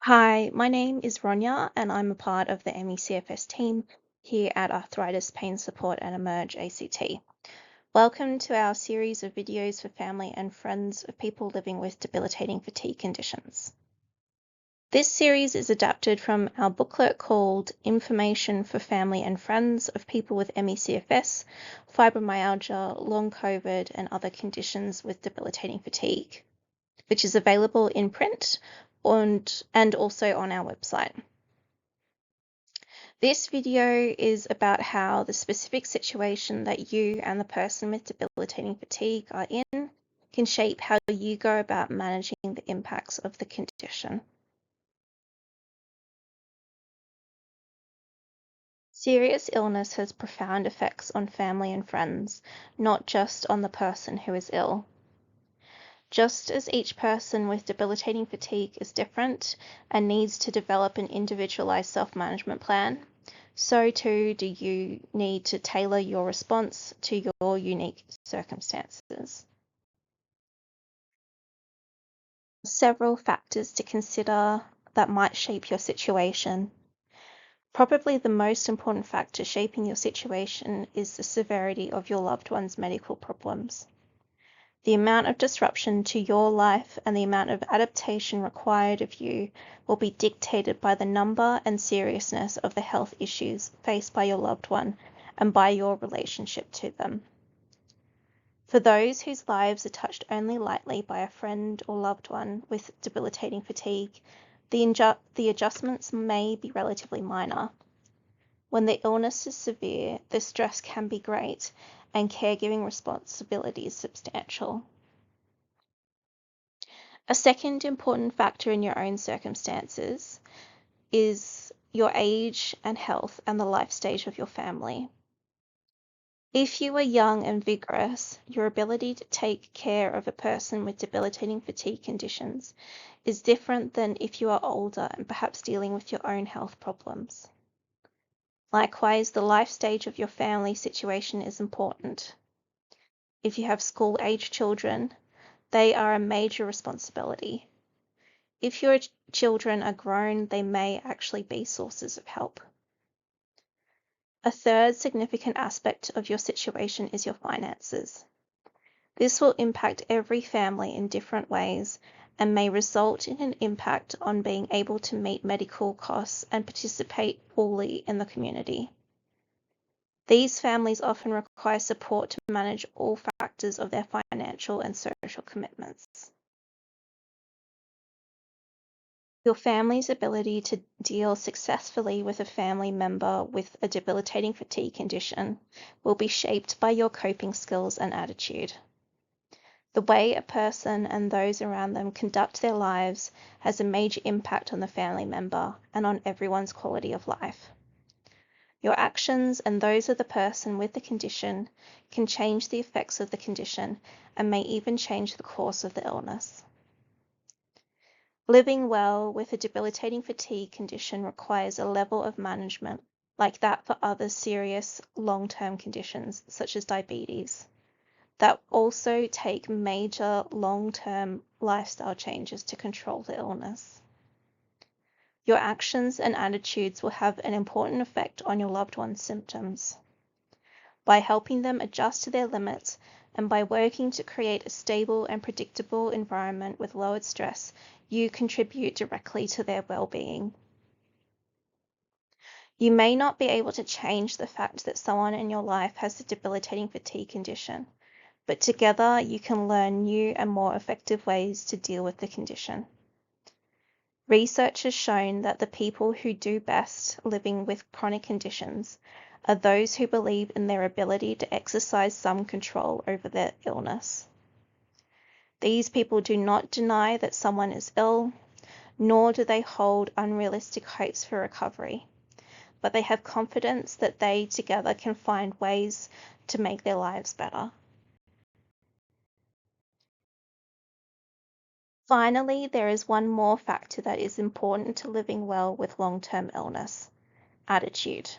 Hi, my name is Ronya, and I'm a part of the MECFS team here at Arthritis Pain Support and Emerge ACT. Welcome to our series of videos for family and friends of people living with debilitating fatigue conditions. This series is adapted from our booklet called Information for Family and Friends of People with MECFS, Fibromyalgia, Long COVID, and Other Conditions with Debilitating Fatigue, which is available in print and also on our website. This video is about how the specific situation that you and the person with debilitating fatigue are in can shape how you go about managing the impacts of the condition. Serious illness has profound effects on family and friends, not just on the person who is ill. Just as each person with debilitating fatigue is different and needs to develop an individualized self-management plan, so too do you need to tailor your response to your unique circumstances. Several factors to consider that might shape your situation. Probably the most important factor shaping your situation is the severity of your loved one's medical problems. The amount of disruption to your life and the amount of adaptation required of you will be dictated by the number and seriousness of the health issues faced by your loved one and by your relationship to them. For those whose lives are touched only lightly by a friend or loved one with debilitating fatigue, the adjustments may be relatively minor. When the illness is severe, the stress can be great and caregiving responsibility is substantial. A second important factor in your own circumstances is your age and health and the life stage of your family. If you are young and vigorous, your ability to take care of a person with debilitating fatigue conditions is different than if you are older and perhaps dealing with your own health problems. Likewise, the life stage of your family situation is important. If you have school-age children, they are a major responsibility. If your children are grown, they may actually be sources of help. A third significant aspect of your situation is your finances. This will impact every family in different ways and may result in an impact on being able to meet medical costs and participate fully in the community. These families often require support to manage all factors of their financial and social commitments. Your family's ability to deal successfully with a family member with a debilitating fatigue condition will be shaped by your coping skills and attitude. The way a person and those around them conduct their lives has a major impact on the family member and on everyone's quality of life. Your actions and those of the person with the condition can change the effects of the condition and may even change the course of the illness. Living well with a debilitating fatigue condition requires a level of management like that for other serious long-term conditions such as diabetes that also take major long-term lifestyle changes to control the illness. Your actions and attitudes will have an important effect on your loved one's symptoms. By helping them adjust to their limits and by working to create a stable and predictable environment with lowered stress, you contribute directly to their well-being. You may not be able to change the fact that someone in your life has a debilitating fatigue condition, but together you can learn new and more effective ways to deal with the condition. Research has shown that the people who do best living with chronic conditions are those who believe in their ability to exercise some control over their illness. These people do not deny that someone is ill, nor do they hold unrealistic hopes for recovery, but they have confidence that they together can find ways to make their lives better. Finally, there is one more factor that is important to living well with long-term illness: attitude.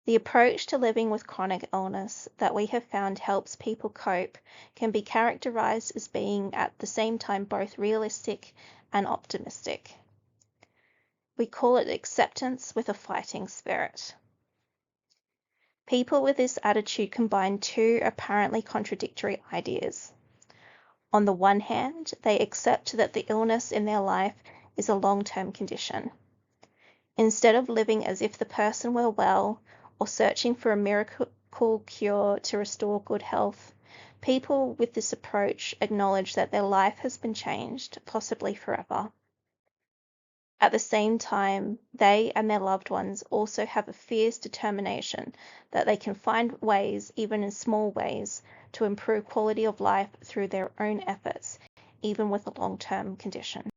The approach to living with chronic illness that we have found helps people cope can be characterized as being at the same time both realistic and optimistic. We call it acceptance with a fighting spirit. People with this attitude combine two apparently contradictory ideas. On the one hand, they accept that the illness in their life is a long-term condition. Instead of living as if the person were well or searching for a miracle cure to restore good health, people with this approach acknowledge that their life has been changed, possibly forever. At the same time, they and their loved ones also have a fierce determination that they can find ways, even in small ways, to improve quality of life through their own efforts, even with a long-term condition.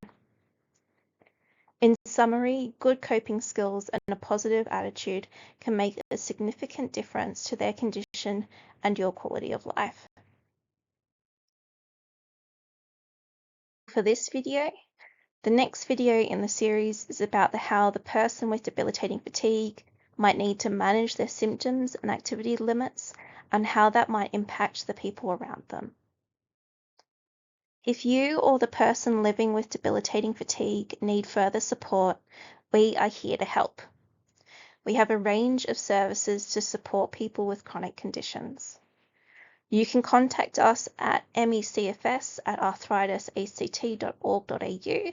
In summary, good coping skills and a positive attitude can make a significant difference to their condition and your quality of life. For this video, the next video in the series is about how the person with debilitating fatigue might need to manage their symptoms and activity limits and how that might impact the people around them. If you or the person living with debilitating fatigue need further support, we are here to help. We have a range of services to support people with chronic conditions. You can contact us at mecfs@arthritis.act.org.au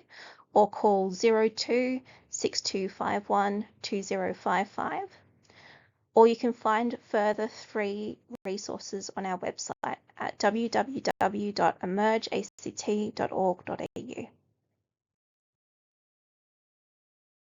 or call 02 6251 2055, or you can find further free resources on our website at www.emergeact.org.au.